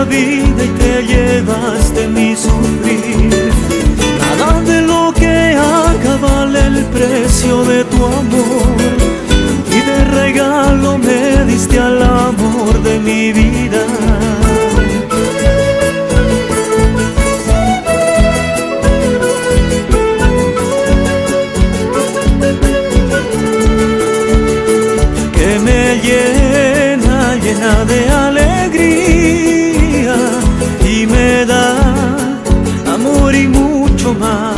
vida y te llevaste mi sufrir. Nada de lo que haga vale el precio de tu amor, y de regalo me diste al amor de mi vida. Que me llena de alegría y me da amor y mucho más.